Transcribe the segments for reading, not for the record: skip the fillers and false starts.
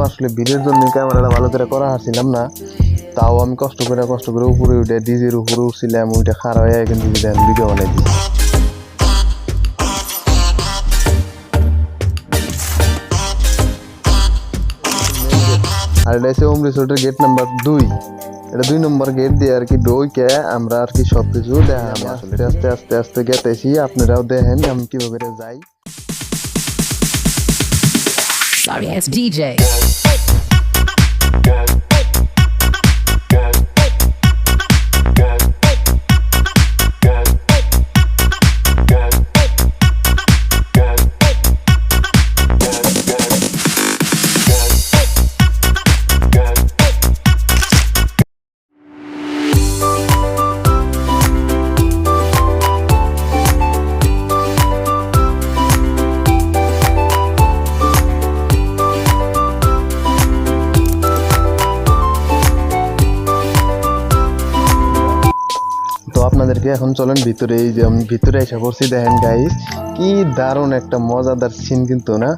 আসলে ভিডিওর জন্য ক্যামেরাটা ভালো করে করা হারছিলাম না, তাও আমি কষ্ট করে উপরে উঠে ডিজের উপরে উঠছিলাম, ওইটা খারাপ হয়ে কিন্তু ভিডিও বানাই দিই। আর এটা হচ্ছে ওম রিসোর্টের গেট নাম্বার 2। এটা 2 নম্বর গেট দিয়ে আর কি ঢুকে আমরা আর কি সবকিছু দেখাম। আসলে আস্তে আস্তে আস্তে গেতেছি, আপনারাও দেখেন আমি কিভাবে যাই। Sorry, it's DJ. তো আপনাদেরকে এখন চলেন ভিতরে, এই যে আমি ভিতরে এসে পড়ছি, দেখেন গাইস কি দারুণ একটা মজাদার সিন কিন্তু না,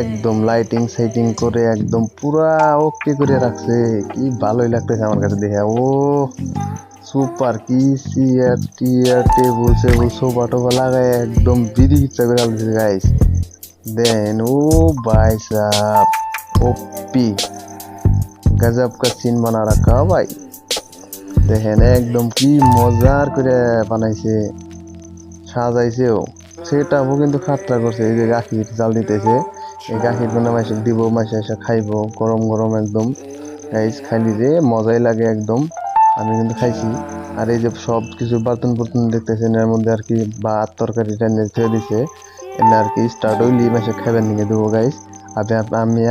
একদম লাইটিং সাইটিং করে একদম পুরা ওকে করে রাখছে, কি ভালোই লাগতেছে আমার কাছে দেখে। ও সুপার, কি চেয়ার টিয়ার টেবিল সেবুল সোফা টোফা লাগায় একদম বিধি ইচ্ছা করে রাখতেছে গাইস। দেন ও ভাই সাহ ওপি গজব কা সিন বানা রাখা ভাই। দেখেন একদম কি মজার করে বানাইছে, সাজাইছেও, সেটাও কিন্তু খাট্টা করছে। এই যে গাখির জাল দিতেছে, এই গাখির গুলো মাইসে দিব, মাইসে এসে খাইবো গরম গরম একদম গাইস, খাইলি যে মজাই লাগে একদম। আমি কিন্তু খাইছি। আর এই যে সব কিছু বার্তন বর্তন দেখতেছেন, এর মধ্যে আর কি ভাত তরকারি টেনে ছেড়ে দিছে, এনে আর কি স্টার্ট হইলি মাইসে খাইবেন নিয়ে দেবো গাইস। আমি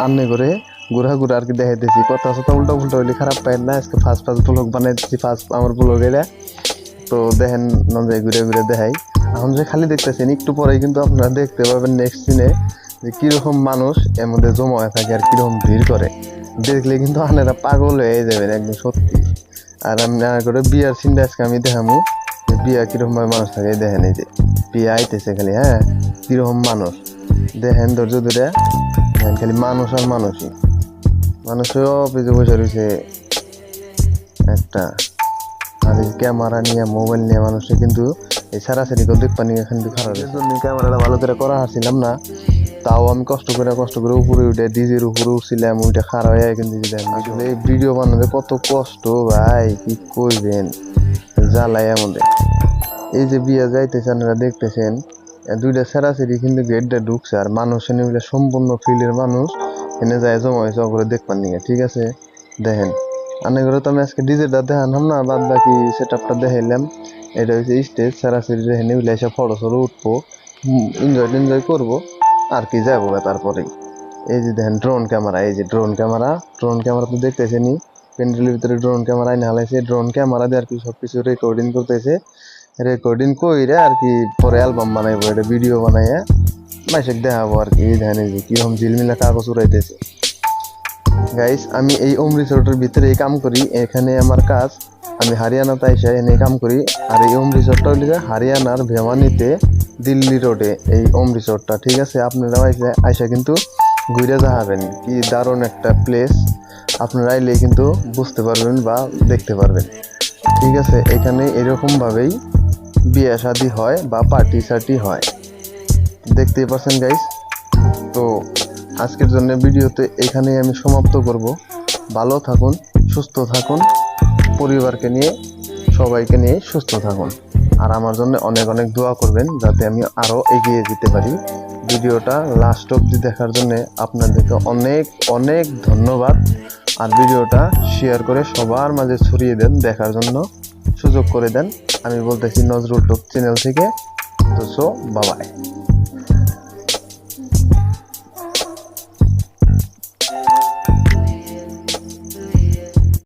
আন্নে করে ঘুরা আর কি দেখাইতেছি, কথা কথা উল্টা উল্টা হইলে খারাপ পাই না। আজকে ফার্স্ট ব্লগ বানাই দিচ্ছি, ফার্স্ট আমার ব্লগ এটা। তো দেখেন নঞ্জায় ঘুরে দেখাই। এখন যে খালি দেখতেছেন, একটু পরেই কিন্তু আপনারা দেখতে পাবেন নেক্সট সিনে যে কিরকম মানুষ এর মধ্যে জমা হয়ে থাকে আর কিরকম ভিড় করে। দেখলে কিন্তু আপনারা পাগল হয়ে যাবেন একদম সত্যি। আর আমি না করে বিয়ার সিনটা আজকে আমি দেখাবো যে বিয়া কিরকম ভাবে মানুষ থাকে। দেখেন এই যে বিয়া আইতেছে খালি, হ্যাঁ কিরকম মানুষ দেখেন, ধৈর্য ধরে দেখেন, খালি মানুষ আর মানুষই, মানুষও পিছু বসে রয়েছে একটা। আর এই ক্যামেরা নিয়ে মোবাইল নিয়ে মানুষে কিন্তু এই সারাসারি কেউ দেখবা নিয়ে এখান থেকে খারাপ জন্য ক্যামেরাটা ভালো করে করা হারছিলাম না, তাও আমি কষ্ট করে উপরে উঠে ডিজের উপরে উঠছিলাম, ওইটা খারাপ হয়ে কিন্তু আসলে এই ভিডিও বানাতে কত কষ্ট ভাই, কি করবেন জ্বালাই আমাদের। এই যে বিয়া যাইতেছে আপনারা দেখতেছেন, দুইটা সারাসারি কিন্তু গেটটা ঢুকছে, আর মানুষ এনে সম্পূর্ণ ফিল্ডের মানুষ এনে যায় জমা হয়েছে করে দেখবার নিয়ে, ঠিক আছে। দেখেন আনে করে তো আমি আজকে ডিজেটা দেখালাম না, বাদ বাকি সেট আপটা দেখাইলাম। এটা হচ্ছে স্টেজ, সারাসারি এনে এসে ফটো সরো উঠবো, এনজয় করবো আর কি যাবো। তারপরে এই যে দেখেন ড্রোন ক্যামেরা, এই যে ড্রোন ক্যামেরা তো দেখতেছেনি, প্যান্ডেলের ভিতরে ড্রোন ক্যামেরা এনে হালাইছে। ড্রোন ক্যামেরা দিয়ে আর কি সবকিছু রেকর্ডিং করতেছে, রেকর্ডিং কইরে আর কি পরে অ্যালবাম বানাইবো, এটা ভিডিও বানাইয়া মাইসেক দেখাবো আর কি। দেখেন এই যে কিরকম ঝিলমিলা কাগজ উড়াইতেছে গাইস। আমি এই ওম রিসোর্টের ভিতরে কাম করি, এখানে আমার কাজ, আমি হারিয়ানাতে আইসা এনে কাম করি। আর এই ওম রিসোর্টটা হইলে হারিয়ানার ভেমানিতে দিল্লি রোডে এই ওম রিসোর্টটা, ঠিক আছে। আপনারা আইসা কিন্তু ঘুরে যাবেন, কি দারুণ একটা প্লেস, আপনারা আইলে কিন্তু বুঝতে পারবেন বা দেখতে পারবেন, ঠিক আছে। এখানে এরকমভাবেই বিয়ে শাদী হয় বা পার্টি সার্টি হয়, দেখতেই পাচ্ছেন গাইস। তো আজকের জন্য ভিডিওতে এখানেই আমি সমাপ্ত করব। ভালো থাকুন, সুস্থ থাকুন, পরিবারকে নিয়ে সবাইকে নিয়ে সুস্থ থাকুন। আর আমার জন্য অনেক অনেক দোয়া করবেন যাতে আমি আরও এগিয়ে যেতে পারি। ভিডিওটা লাস্ট অবধি দেখার জন্য আপনাদেরকে অনেক অনেক ধন্যবাদ। আর ভিডিওটা শেয়ার করে সবার মাঝে ছড়িয়ে দেন, দেখার জন্য সুযোগ করে দেন। আমি বলতেছি নজরুল টক চ্যানেল থেকে। তো বাই।